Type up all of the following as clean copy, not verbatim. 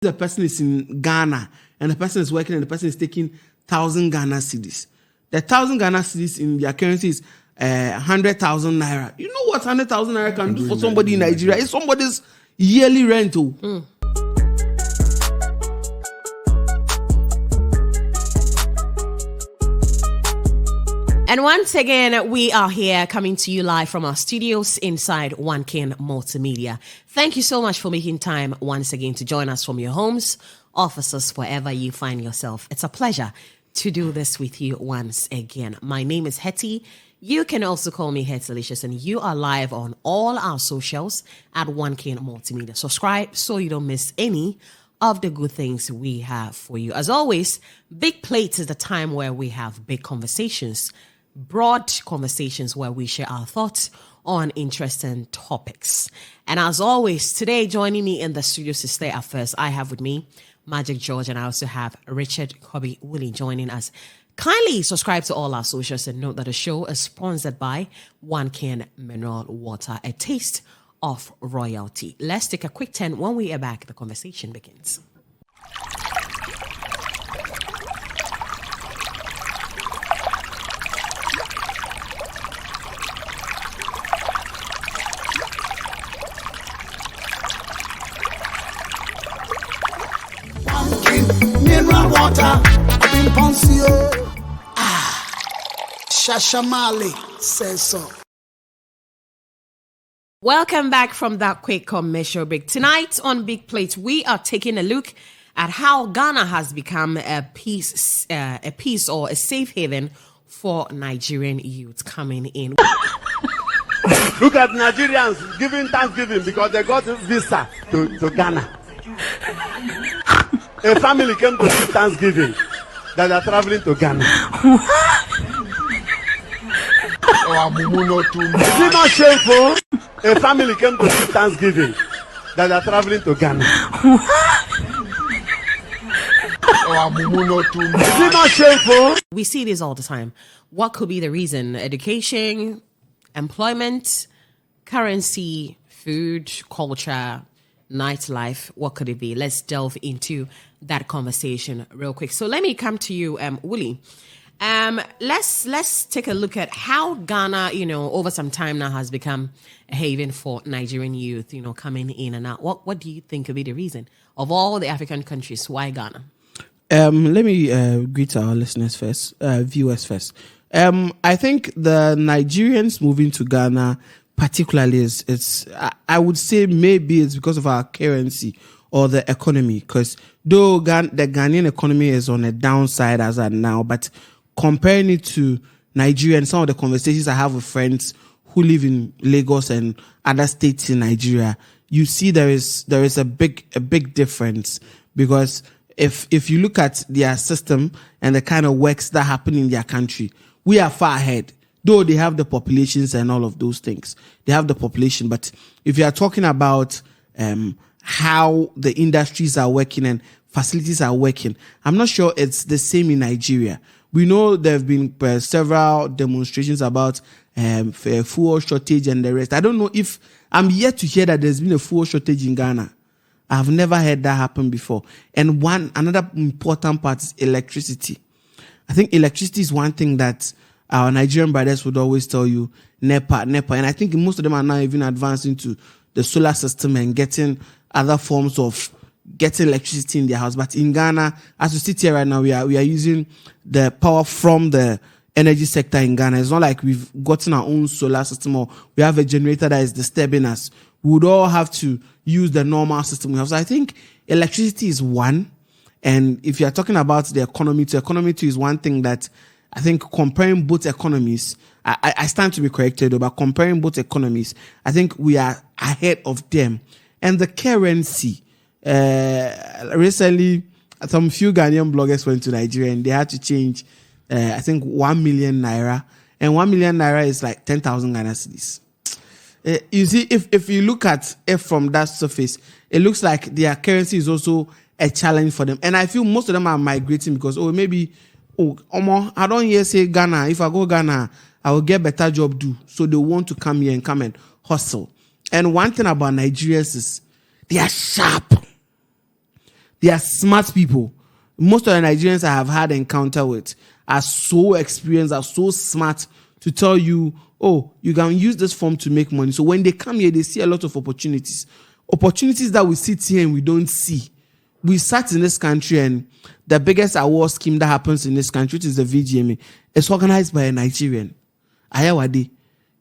the person is in Ghana and the person is working and the person is taking 1,000 Ghana cedis. The 1,000 Ghana cedis in their currency is 100,000 naira. You know what 100,000 naira can do for somebody in Nigeria? It's somebody's yearly rental. And once again, we are here coming to you live from our studios inside Onekingmultimedia. Thank you so much for making time once again to join us from your homes, offices, wherever you find yourself. It's a pleasure to do this with you once again. My name is Hetty. You can also call me Hettilicious, and you are live on all our socials at Onekingmultimedia. Subscribe so you don't miss any of the good things we have for you. As always, Big Plate is the time where we have big conversations, broad conversations where we share our thoughts on interesting topics. And as always, today joining me in the studio to stay at first, I have with me Magic George, and I also have Richard Kobe Willie joining us. Kindly subscribe to all our socials and note that the show is sponsored by Oneking Mineral Water, a taste of royalty. Let's take a quick turn. When we are back, the conversation begins. Mineral water, in Ponsio. Shashamali says so. Welcome back from that quick commercial break. Tonight on Big Plate, we are taking a look at how Ghana has become a peace or a safe haven for Nigerian youth coming in. Look at Nigerians giving Thanksgiving because they got a visa to Ghana. A family came to give Thanksgiving that they are traveling to Ghana. Is it not shameful? A family came to give Thanksgiving that they are traveling to Ghana. Is it not shameful? We see this all the time. What could be the reason? Education, employment, currency, food, culture, nightlife. What could it be? Let's delve into that conversation real quick. So let me come to you, Willie. Let's take a look at how Ghana, over some time now has become a haven for Nigerian youth, coming in and out. What do you think could be the reason of all the African countries? Why Ghana? Let me greet our listeners first, viewers first. I think the Nigerians moving to Ghana particularly I would say maybe it's because of our currency or the economy, because though the Ghanaian economy is on a downside as of now, but comparing it to Nigeria and some of the conversations I have with friends who live in Lagos and other states in Nigeria, you see there is a big difference, because if you look at their system and the kind of works that happen in their country, we are far ahead. Though they have the populations and all of those things, they have the population. But if you are talking about how the industries are working and facilities are working, I'm not sure it's the same in Nigeria. We know there have been several demonstrations about fuel shortage and the rest. I don't know if I'm yet to hear that there's been a fuel shortage in Ghana. I've never heard that happen before. And another important part is electricity. I think electricity is one thing that our Nigerian brothers would always tell you, NEPA. And I think most of them are now even advancing to the solar system and getting other forms of getting electricity in their house. But in Ghana, as we sit here right now, we are using the power from the energy sector in Ghana. It's not like we've gotten our own solar system or we have a generator that is disturbing us. We would all have to use the normal system we have. So I think electricity is one. And if you're talking about the economy too is one thing that I think comparing both economies, I stand to be corrected, but comparing both economies, I think we are ahead of them. And the currency, recently, some few Ghanaian bloggers went to Nigeria and they had to change, I think 1 million naira. And 1 million naira is like 10,000 Ghana cedis. You see, if you look at it from that surface, it looks like their currency is also a challenge for them. And I feel most of them are migrating because, I don't hear say Ghana. If I go Ghana, I will get better job do. So they want to come here and come and hustle. And one thing about Nigerians is they are sharp. They are smart people. Most of the Nigerians I have had encounter with are so experienced, are so smart to tell you, oh, you can use this form to make money. So when they come here, they see a lot of opportunities. Opportunities that we sit here and we don't see. We sat in this country, and the biggest award scheme that happens in this country, which is the VGMA, is organized by a Nigerian. Ayawade.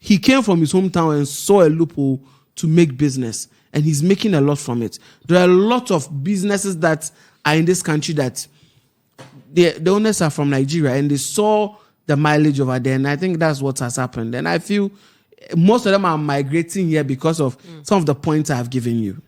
He came from his hometown and saw a loophole to make business, and he's making a lot from it. There are a lot of businesses that are in this country that the owners are from Nigeria, and they saw the mileage over there, and I think that's what has happened. And I feel most of them are migrating here because of some of the points I've given you.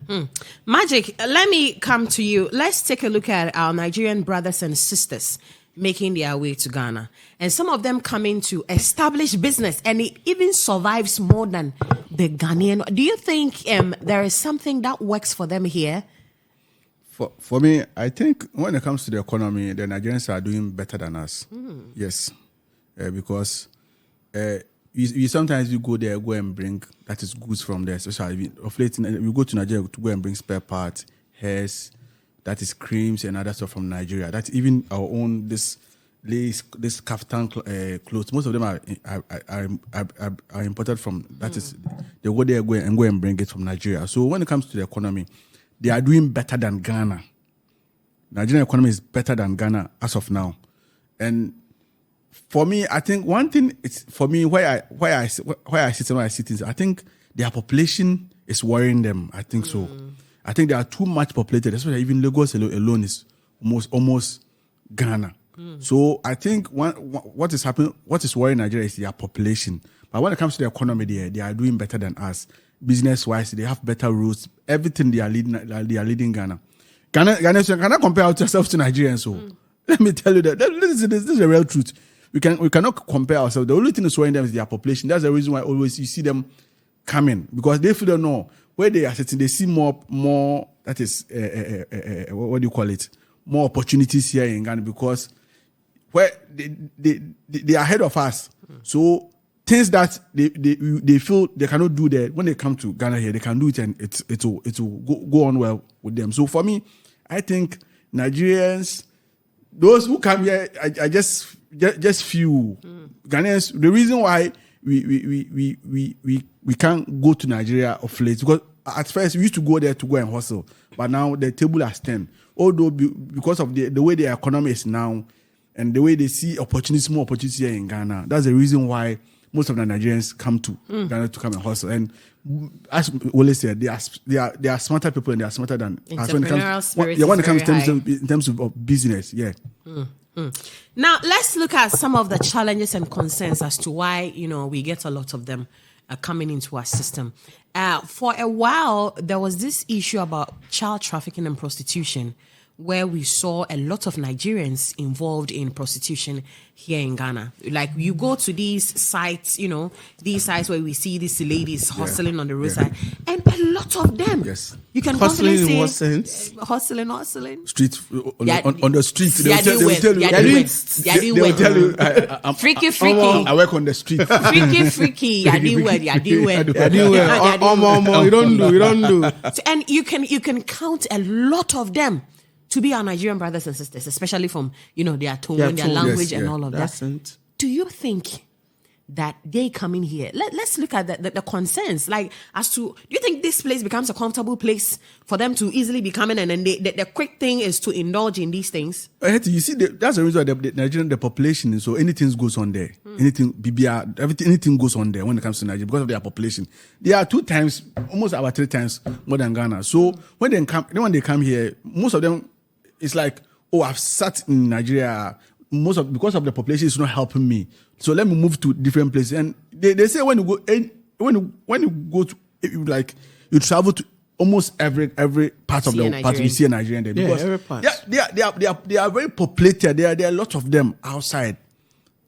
Magic, let me come to you. Let's take a look at our Nigerian brothers and sisters making their way to Ghana. And some of them coming to establish business, and it even survives more than the Ghanaian. Do you think there is something that works for them here? For me, I think when it comes to the economy, the Nigerians are doing better than us. Yes. Because we sometimes go there, go and bring that is goods from there. Especially of late, we go to Nigeria to go and bring spare parts, hairs, that is creams and other stuff from Nigeria. That's even our own this kaftan clothes. Most of them are imported from. That is, they go there go and bring it from Nigeria. So when it comes to the economy, they are doing better than Ghana. Nigerian economy is better than Ghana as of now, and for me, I think one thing is for me why I see things. I think their population is worrying them. I think so. I think they are too much populated. That's why even Lagos alone is almost Ghana. So I think what is happening, what is worrying Nigeria is their population. But when it comes to the economy, they are doing better than us. Business wise, they have better routes. Everything they are leading Ghana. Ghana cannot compare ourselves to Nigerians. So let me tell you that this is the real truth. We cannot compare ourselves. The only thing that's worrying them is their population. That's the reason why always you see them coming, because they feel know where they are sitting. They see more. That is what do you call it? More opportunities here in Ghana, because where they are ahead of us. So things that they feel they cannot do there, when they come to Ghana here, they can do it, and it will go on well with them. So for me, I think Nigerians, those who come here, I just few Ghanaians. The reason why we can't go to Nigeria of late, because at first we used to go there to go and hustle, but now the table has turned. Although because of the way the economy is now, and the way they see opportunities, more opportunities here in Ghana, that's the reason why most of the Nigerians come to Ghana to come and hustle. And as Wole said, they are smarter people, and they are smarter than us when it comes in terms of business. Yeah. Now let's look at some of the challenges and concerns as to why we get a lot of them coming into our system. For a while, there was this issue about child trafficking and prostitution, where we saw a lot of Nigerians involved in prostitution here in Ghana. Like, you go to these sites, these sites where we see these ladies hustling on the roadside, and a lot of them. Yes. You can Hustling confidently in what say, sense? Hustling. Street on the street. They will tell you. Freaky. I work on the street. Freaky. You don't do. And you can count a lot of them to be our Nigerian brothers and sisters, especially from their tone, their language, and all of that. Do you think that they come in here? Let's look at the concerns. Like, as to, do you think this place becomes a comfortable place for them to easily be coming, and then the quick thing is to indulge in these things? You see, that's the reason why the Nigerian, the population, so anything goes on there. Anything, BBR, anything goes on there when it comes to Nigeria, because of their population. They are 2 times, almost about 3 times more than Ghana. So when they come here, most of them, it's like, oh, I've sat in Nigeria. Because of the population, is not helping me. So let me move to different places. And they say when you go to, like, you travel to almost every part of the part, you see a Nigerian there. Because every part. They are very populated. There are a lot of them outside.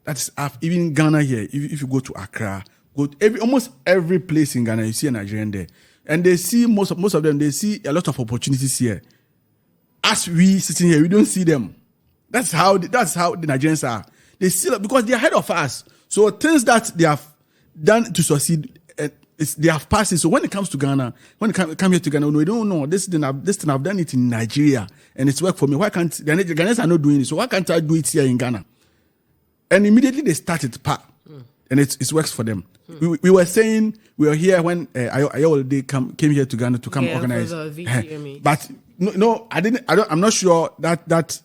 That's even Ghana here. If you go to Accra, almost every place in Ghana, you see a Nigerian there. And they see most of them. They see a lot of opportunities here. As we sitting here, we don't see them. That's how the Nigerians are. They see, because they are ahead of us. So things that they have done to succeed, they have passed it. So when it comes to Ghana, when it come here to Ghana, we don't know this thing. I've done it in Nigeria and it's worked for me. Why can't the Ghanaians are not doing it? So why can't I do it here in Ghana? And immediately they started and it works for them. We were saying we were here when they came here to Ghana to come organize. But no, I didn't. I'm not sure that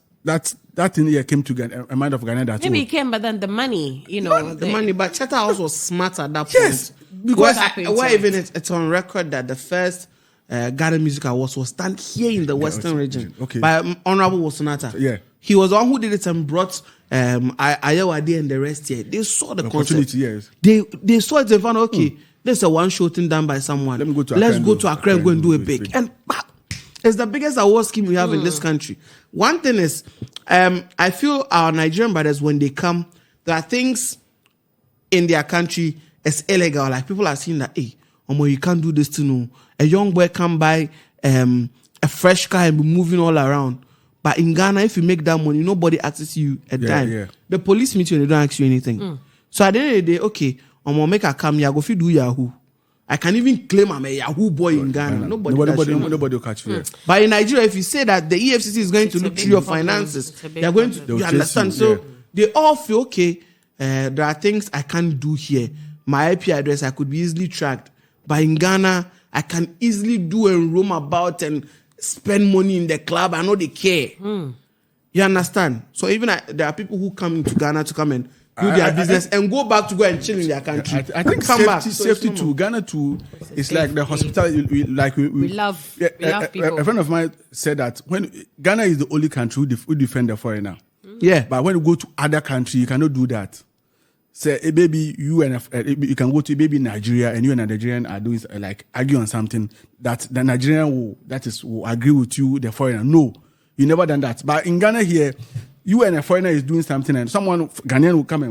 thing here came to a mind of Ghana. That maybe it came, but then the money, the money. But Chatham House was smart at that point. Yes, because it's on record that the first Ghana Music Awards was done here in the Western region by Honorable Wasonata. Yeah. He was the one who did it and brought Ayawade and the rest here. They saw the concept. Yes. They saw it and found, this is a one-show thing done by someone. Let's go to Accra and go and do it big. And it's the biggest award scheme we have in this country. One thing is, I feel our Nigerian brothers, when they come, there are things in their country as illegal. Like people are seeing that, you can't do this to no. A young boy can buy a fresh car and be moving all around. But in Ghana, if you make that money, nobody asks you a dime. Yeah. The police meet you and they don't ask you anything. So at the end of the day, I'm gonna make a come here, go do Yahoo. I can even claim I'm a Yahoo boy in Ghana. Nobody will catch you. But in Nigeria, if you say that the EFCC is going to look through your finances, they're going to, you understand? So they all feel, there are things I can't do here. My IP address, I could be easily tracked. But in Ghana, I can easily do and roam about and spend money in the club. I know they care. You understand? So even there are people who come into Ghana to come and do their business and go back to go and chill in their country. I think safety too. Ghana too is like the hospital. We love people. A friend of mine said that when Ghana is the only country who defend the foreigner. Yeah. But when you go to other countries, you cannot do that. Say, baby, you can go to maybe Nigeria and you and a Nigerian are doing like argue on something that the Nigerian will agree with you, the foreigner. No, you never done that. But in Ghana here, you and a foreigner is doing something and someone Ghanaian will come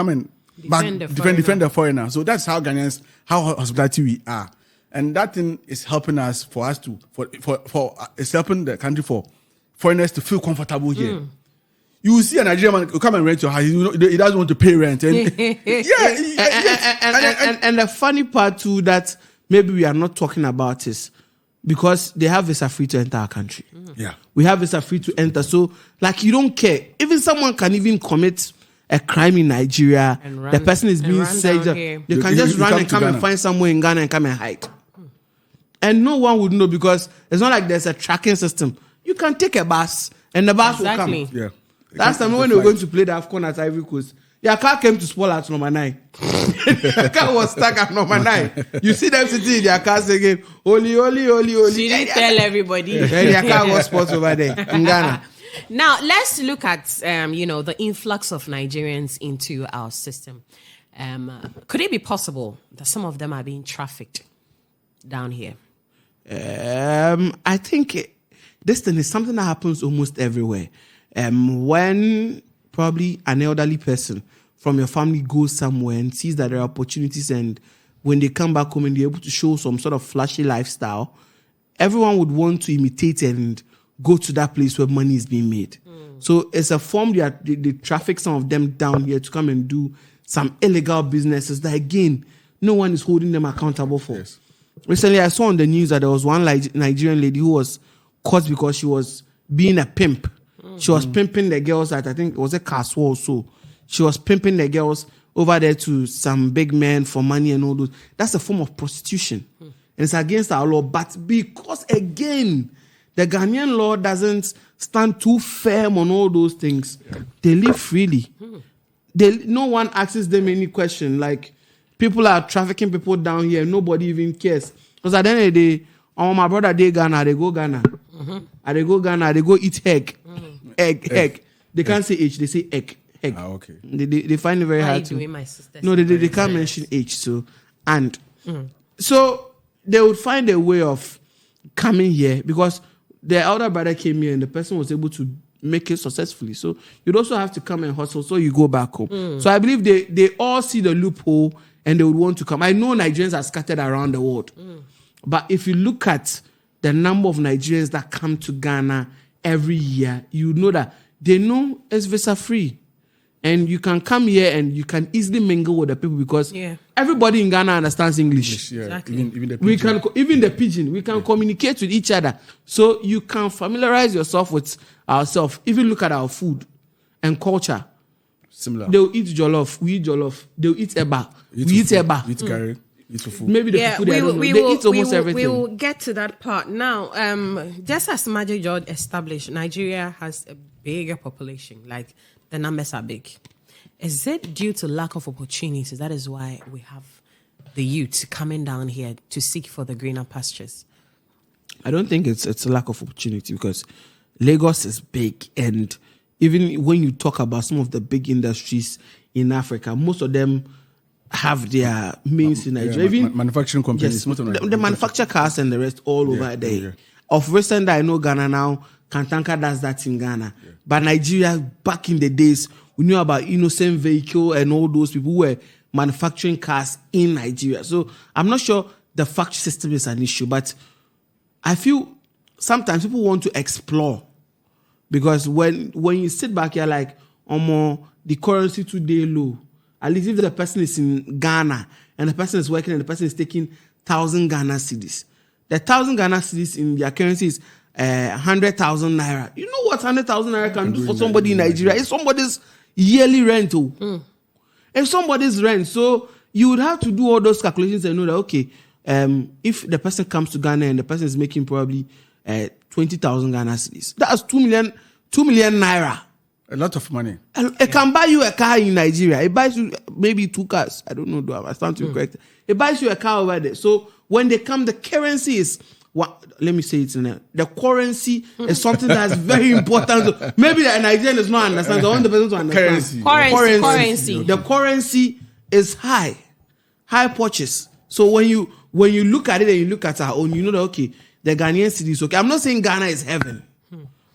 and defend the foreigner. So that's how Ghanaians, how hospitality we are. And that thing is helping us it's helping the country for foreigners to feel comfortable here. You will see a Nigerian man come and rent your house. He doesn't want to pay rent. And and the funny part too that maybe we are not talking about is because they have visa free to enter our country. Yeah, we have visa free to enter. So like you don't care. Even someone can even commit a crime in Nigeria. The person is being said. They can just run and come and find somewhere in Ghana and come and hide. And no one would know because it's not like there's a tracking system. You can take a bus and the bus will come. Yeah. Last time when we were going to play the AFCON at Ivory Coast, your car came to spoil at number 9. Your car was stuck at number 9. You see them sitting in their cars again, Oli. She didn't tell everybody. And their car was spoiled over there in Ghana. Now, let's look at, the influx of Nigerians into our system. Could it be possible that some of them are being trafficked down here? I think this thing is something that happens almost everywhere. When probably an elderly person from your family goes somewhere and sees that there are opportunities, and when they come back home and they're able to show some sort of flashy lifestyle, everyone would want to imitate and go to that place where money is being made. So it's a form they traffic some of them down here to come and do some illegal businesses that, again, no one is holding them accountable for. Yes. Recently, I saw on the news that there was one Nigerian lady who was caught because she was being a pimp. She was pimping the girls at, I think it was a castle also. She was pimping the girls over there to some big men for money and all those. That's a form of prostitution. And it's against our law. But because, again, the Ghanaian law doesn't stand too firm on all those things, they live freely. No one asks them any question. Like, people are trafficking people down here. Nobody even cares. Because at the end of the day, my brother, they Ghana, they go Ghana. They go Ghana, they go eat egg. Egg. They can't say H, they say egg. Okay. They find it very hard to. My sister? No, they can't mention H. So, so they would find a way of coming here because their elder brother came here and the person was able to make it successfully. So you'd also have to come and hustle so you go back home. So I believe they all see the loophole and they would want to come. I know Nigerians are scattered around the world. But if you look at the number of Nigerians that come to Ghana every year, you know that they know it's visa free. And you can come here and you can easily mingle with the people because Yeah. everybody in Ghana understands English. Yeah, Exactly. even the We pidgin. can even the pidgin. We can communicate with each other, so you can familiarize yourself with ourselves. Even look at our food and culture. Similar. They'll eat jollof. We eat jollof. They'll eat eba. We eat eba. Eat curry. Eat fufu. Maybe the Yeah, food we they will, don't know. we They will, eat almost we will, everything. we will get to that part now. Just as Major George established, Nigeria has a bigger population. Like the numbers are big. Is it due to lack of opportunities? That is why we have the youth coming down here to seek for the greener pastures. I don't think it's a lack of opportunity because Lagos is big, and even when you talk about some of the big industries in Africa, most of them have their mains in Nigeria. Even manufacturing companies. yes, most of them the manufacture cars and the rest all over there. yeah. Of recent, I know Ghana now. Kantanka does that in Ghana, but Nigeria back in the days, we knew about Innocent Vehicle and all those people who were manufacturing cars in Nigeria. So I'm not sure the factory system is an issue, but I feel sometimes people want to explore because when you sit back here like, the currency today low. At least if the person is in Ghana and the person is working and the person is taking 1,000 Ghana cedis, the 1,000 Ghana cedis in their currency is 100,000 naira. You know what 100,000 naira can do for somebody in Nigeria? It's somebody's yearly rental. It's somebody's rent. So you would have to do all those calculations and know that, okay, if the person comes to Ghana and the person is making probably 20,000 Ghana cedis, that's 2 million naira. A lot of money. It can buy you a car in Nigeria. It buys you maybe 2 cars. I don't know. Do I stand to be correct? It buys you a car over there. So when they come, the currency is what? Let me say it in there. The currency is something that's very important. So maybe the Nigerian does not understand. I want the person to understand. Currency. The currency is high purchase. So when you look at it and you look at our own, you know that okay, the Ghanaian cedi is okay. I'm not saying Ghana is heaven.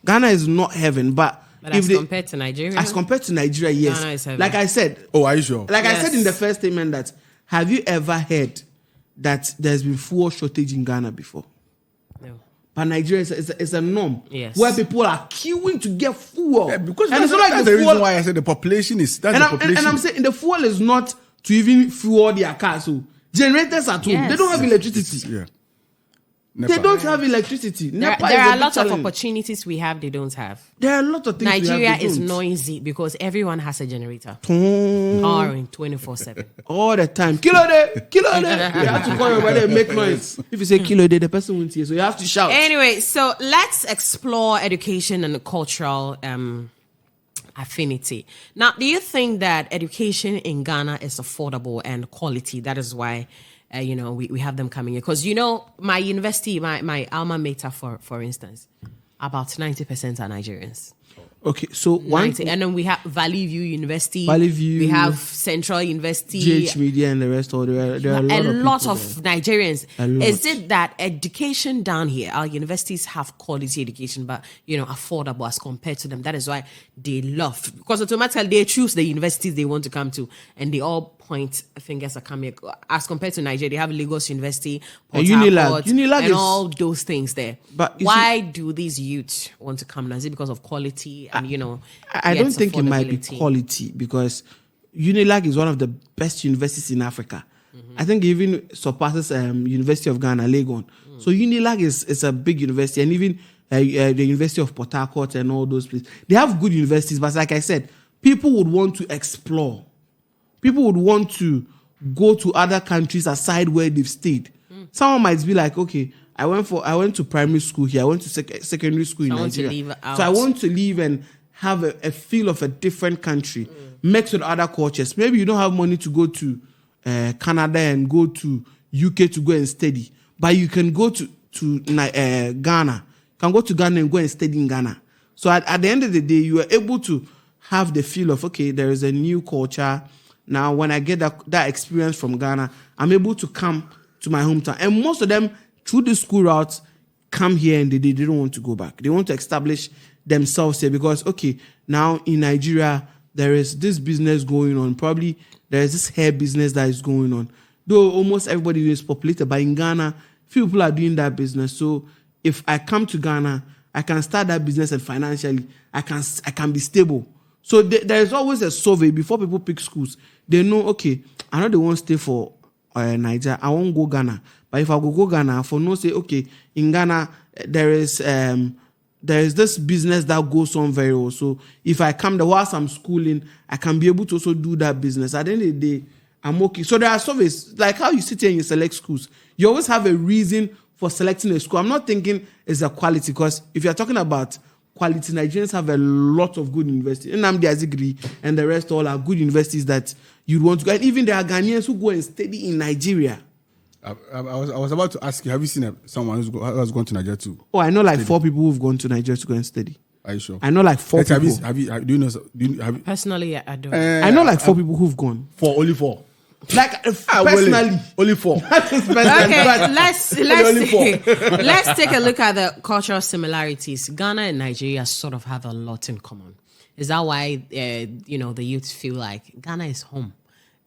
Ghana is not heaven, but compared to Nigeria? As compared to Nigeria, yes. Ghana is heaven. Like I said. Oh, are you sure? Like Yes. I said in the first statement that, have you ever heard that there's been fuel shortage in Ghana before? No. But Nigeria is a norm. Yes. Where people are queuing to get fuel. Yeah, because and that's, it's not like that's the the fuel, reason why I said the population is. That's and the population. I'm saying the fuel is not to even fuel their cars. So generators at home, Yes. they don't have electricity. Yeah. They don't have electricity. There NEPA are is a big lot of challenge. opportunities we have, they don't have. There are a lot of things we Nigeria have, they is don't. noisy because everyone has a generator. Powering 24/7. All the time. Kilo day. You have to call over there and make noise. If you say kilo day, the person won't hear. So you have to shout. Anyway, so let's explore education and cultural affinity. Now, do you think that education in Ghana is affordable and quality? That is why, we have them coming in. Because, my university, my alma mater, for instance, about 90% are Nigerians. Okay, so 90. And then we have Valley View University. Valley View, we have Central University. GH Media and the rest. There are a lot people of there. Nigerians. A lot. Is it that education down here, our universities have quality education, but affordable as compared to them? That is why they love, because automatically they choose the universities they want to come to, and they all point fingers at coming. As compared to Nigeria, they have Lagos University, Port Harcourt, Unilag and is, all those things there. But why do these youth want to come now? Is it because of quality and I don't think it might be affordability? quality because Unilag is one of the best universities in Africa. I think it even surpasses University of Ghana, Legon. So Unilag is a big university, and even the University of Port Harcourt and all those places. They have good universities, but like I said, people would want to explore. People would want to go to other countries aside where they've stayed. Someone might be like, okay, I went to primary school here. I went to secondary school in Nigeria. So I want to leave and have a feel of a different country, mix with other cultures. Maybe you don't have money to go to Canada and go to UK to go and study, but you can go to Ghana. You can go to Ghana and go and study in Ghana. So at the end of the day, you are able to have the feel of, okay, there is a new culture. Now, when I get that experience from Ghana, I'm able to come to my hometown. And most of them, through the school routes, come here and they don't want to go back. They want to establish themselves here because, okay, now in Nigeria, there is this business going on. Probably there is this hair business that is going on. Though almost everybody is populated, but in Ghana, few people are doing that business. So if I come to Ghana, I can start that business and financially, I can be stable. So there is always a survey before people pick schools. They know, okay, I know they won't stay for Nigeria. I won't go Ghana. But if I go Ghana, for no say, okay, in Ghana there is this business that goes on very well. So if I come there whilst I'm schooling, I can be able to also do that business. At the end of the day, I'm okay. So there are surveys, like how you sit here and you select schools. You always have a reason for selecting a school. I'm not thinking it's the quality, because if you're talking about quality, Nigerians have a lot of good universities. Nnamdi Azikiwe and the rest all are good universities that you'd want to go. And even there are Ghanaians who go and study in Nigeria. I was about to ask you, have you seen someone who has gone to Nigeria too? Oh, I know like 4 people who've gone to Nigeria to go and study. Are you sure? I know like 4 people. Do you know? Personally, I don't. I know like 4 people who've gone. Only 4. Like personally, only 4. Okay, let's take a look at the cultural similarities. Ghana and Nigeria sort of have a lot in common. Is that why the youth feel like Ghana is home?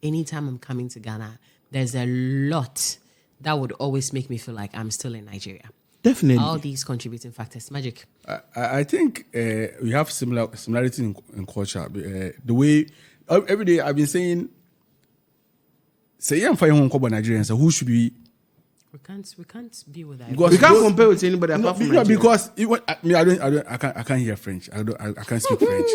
Anytime I'm coming to Ghana, there's a lot that would always make me feel like I'm still in Nigeria. Definitely. All these contributing factors. Magic. I think we have similarity in culture. The way every day I've been saying, say I'm fine home Nigerians. So who should we? We can't be with that. We can't compare with anybody apart from Nigeria. Because I can't hear French. I can't speak French.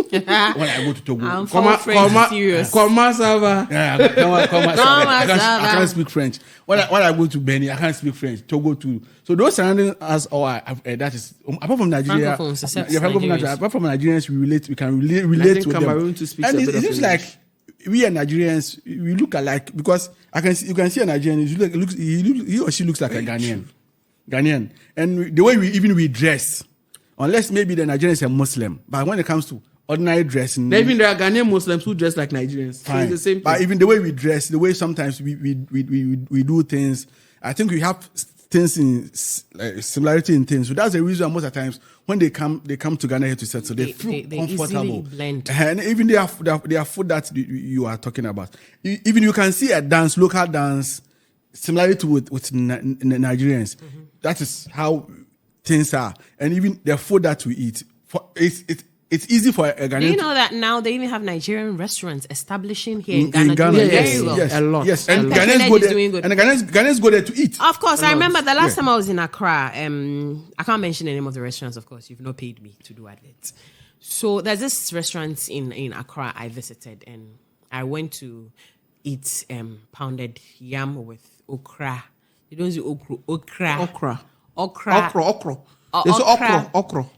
When I go to Togo, I'm French serious. Comment ça va? I can't speak French. When I go to Benin, I can't speak French. Togo too. So those surrounding us, that is apart from Nigeria. Apart from Nigerians, we can relate to Cameroon them. To speak And a bit it seems like we are Nigerians. We look alike because you can see a Nigerian. He or she looks like a Ghanaian, and the way we dress, unless maybe the Nigerian is a Muslim, but when it comes to ordinary dressing, even there are Ghanaian Muslims who dress like Nigerians. So it's the same thing. But even the way we dress, the way sometimes we do things, I think we have things in similarity in things. So that's the reason most of the times when they come to Ghana here to settle, they feel comfortable. Easily blend. And even their food that you are talking about. Even you can see a dance, local dance, similarity with Nigerians. Mm-hmm. That is how things are. And even the food that we eat, it's easy for a Ghanaian. Do you know that now they even have Nigerian restaurants establishing here in Ghana? Yes, a lot. Yes, and Ghanaians go there. And the Ghanaians go there to eat. Of course, I remember the last time I was in Accra. I can't mention the name of the restaurants. Of course, you've not paid me to do adverts. So there's this restaurant in Accra I visited, and I went to eat pounded yam with okra. You don't see okra. Okra.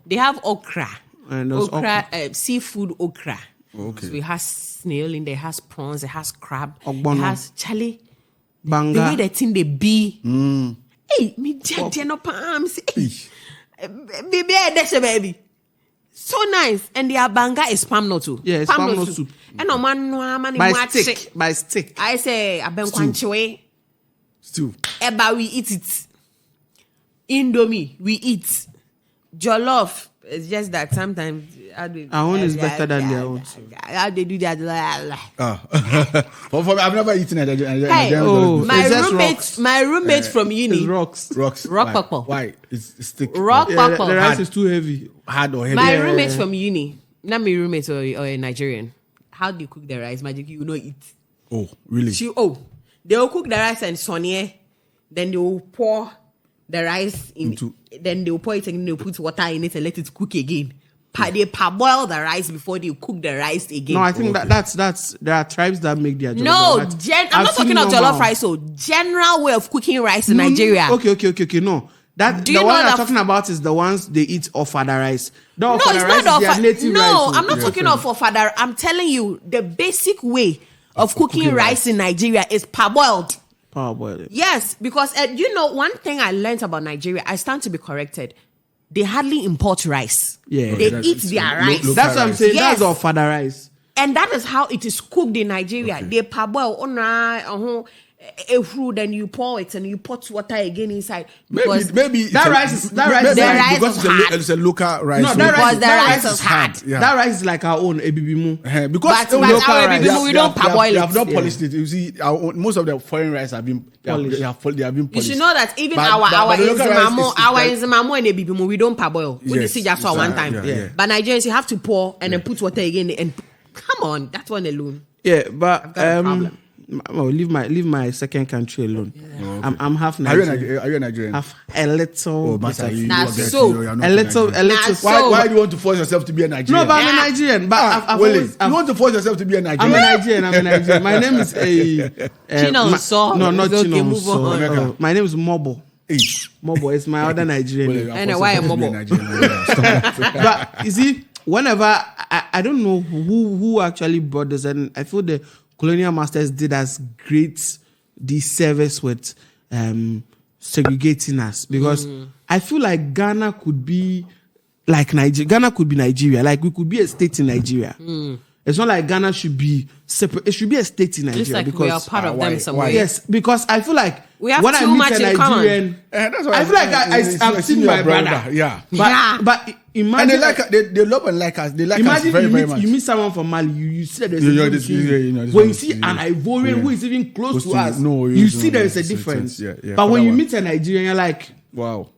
They have okra. And okra, seafood okra. Okay. So it has snail in there, it has prawns, it has crab, it has chili. Banga. The way that thing they be. Hey, me no palms. Baby, that's a baby. So nice. And their banga is palm nut too. Yeah, it's palm nut soup. And no man, by stick. I say, I been kwanchwe. Stew. Eba, we eat it. Indomie, we eat. Jollof. It's just that sometimes our own is better than their own. How they do that? For me, I've never eaten it. My roommate from uni. Rocks. Rock purple. Why? It's thick. Rock purple. The rice is too heavy. Hard or heavy. My roommate from uni. Not my roommate or a Nigerian. How do you cook the rice? Magic, you know it. Oh, really? They will cook the rice and sonye. Then they will pour the rice into. Then they will pour it and they'll put water in it and let it cook again. They parboil the rice before they cook the rice again. No, I think that's there are tribes that make their jollof. No, I'm not talking of jollof rice. So general way of cooking rice in Nigeria. Okay. No, the one I'm talking about is the ones they eat ofada rice. No, it's not ofada. No, I'm not talking of ofada. I'm telling you the basic way of cooking rice in Nigeria is parboiled. Yes, because one thing I learned about Nigeria, I stand to be corrected. They hardly import rice. Yeah, they eat their rice. That's what I'm saying. Yes. That's all father rice, and that is how it is cooked in Nigeria. Okay. They parboil then you pour it and you put water again inside. Maybe that rice is because it's a local rice. No, because the rice is hard. Yeah. That rice is like our own ebibimu. Because but our ebibimu we don't parboil it. They have not polished it. You see, most of the foreign rice have been polished. They have been polished. You should know that even our Nzimamo and ebibimu we don't parboil. We just see just for one time. But Nigerians you have to pour and then put water again and Come on, that one alone. Yeah, but got a problem. leave my second country alone. Okay. I'm half Are Nigerian. you a Nigerian? Half a little. Oh, Master, you That's forget, so. you are not a little. Nigerian. That's Why, so. why do you want to force yourself to be a Nigerian? No, but I'm a Nigerian. But I've Willie, always. you want to force yourself to be a I'm Nigerian? a Nigerian. My name is Chinonso. No, not It's okay, move Chinonso. on. My name is Mobo. Hey. Mobo is my other Nigerian Willie, name. I'm I know, forcing why a yourself to be Mobo? Nigerian. Stop. But you see, whenever I don't know who actually brought this, and I feel the colonial masters did us great disservice with segregating us, because I feel like Ghana could be like Nigeria. Ghana could be Nigeria. Like we could be a state in Nigeria. It's not like Ghana should be separate. It should be a state in Nigeria. It's like because we are part of them somewhere. yes, because I feel like We have when too I meet much a in common. Nigerian, That's why I feel like I've seen your my brother. Yeah. But And imagine they like they love and like us. They like us imagine very, very you much. meet someone from Mali, you see that there's You a know, difference this- between- you know, this when one you is- see yeah. an Ivorian who is even close Close to to us, you. No, you you see don't there know. is a It's- difference. yeah, But for when that you one. meet a Nigerian, you're like, Wow.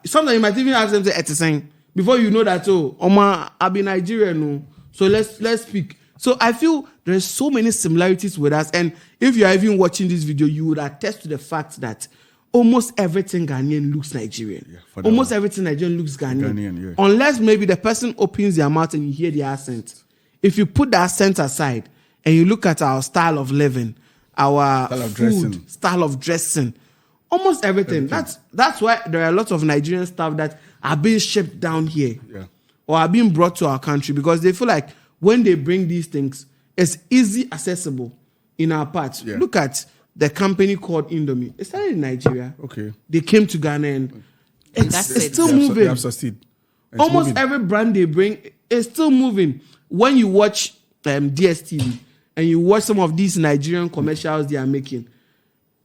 sometimes you might even ask them to etiseng before you know that, oh, Oma, I be Nigerian, no. So let's speak. So I feel there's so many similarities with us, and if you are even watching this video, you would attest to the fact that almost everything Ghanaian looks Nigerian. for that Almost one. everything Nigerian looks Ghanaian. Ghanaian, yeah. Unless maybe the person opens their mouth and you hear the accent. If you put the accent aside and you look at our style of living, our Style of food, dressing. style of dressing, almost everything. That's why there are a lot of Nigerian stuff that are being shipped down here. Yeah. Or are being brought to our country, because they feel like when they bring these things, it's easy accessible in our parts. Yeah. Look at the company called Indomie. It started in Nigeria. Okay. They came to Ghana and That's it's it. still They moving. have succeeded. It's Almost moving. every brand they bring is still moving. When you watch DSTV and you watch some of these Nigerian commercials they are making,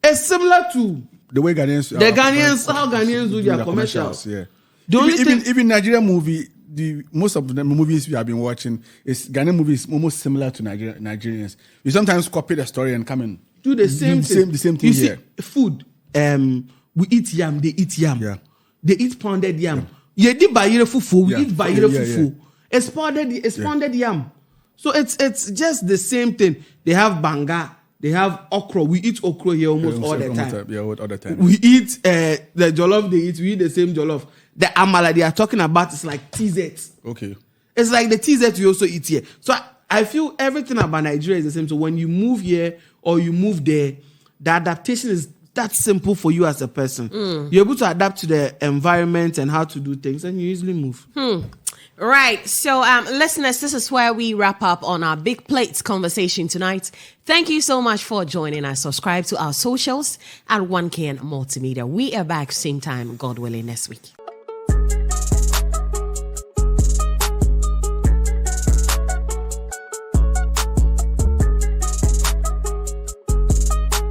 it's similar to the way Ghanaians, the Ghanaians, how Ghanaians do their commercials. Yeah. The only even thing- even Nigerian movie, most of the movies we have been watching is Ghanaian movies almost similar to Nigerians. We sometimes copy the story and come in do the same thing. the same thing you see, here. food. We eat yam. They eat yam. Yeah. They eat pounded yam. Yeah, they bayire fufu. We Yeah. eat bayire Yeah, fufu. yeah. It's pounded yam. So it's just the same thing. They have banga. They have okra. We eat okra here almost all the time. Yeah, all the time. We eat the jollof they eat. We eat the same jollof. The amala they are talking about is like TZ. Okay. It's like the TZ we also eat here. So I feel everything about Nigeria is the same. So when you move here or you move there, the adaptation is that simple for you as a person. You're able to adapt to the environment and how to do things, and you easily move. Right. So, listeners, this is where we wrap up on our Big Plates conversation tonight. Thank you so much for joining us. Subscribe to our socials at Onekingmultimedia. We are back same time, God willing, next week.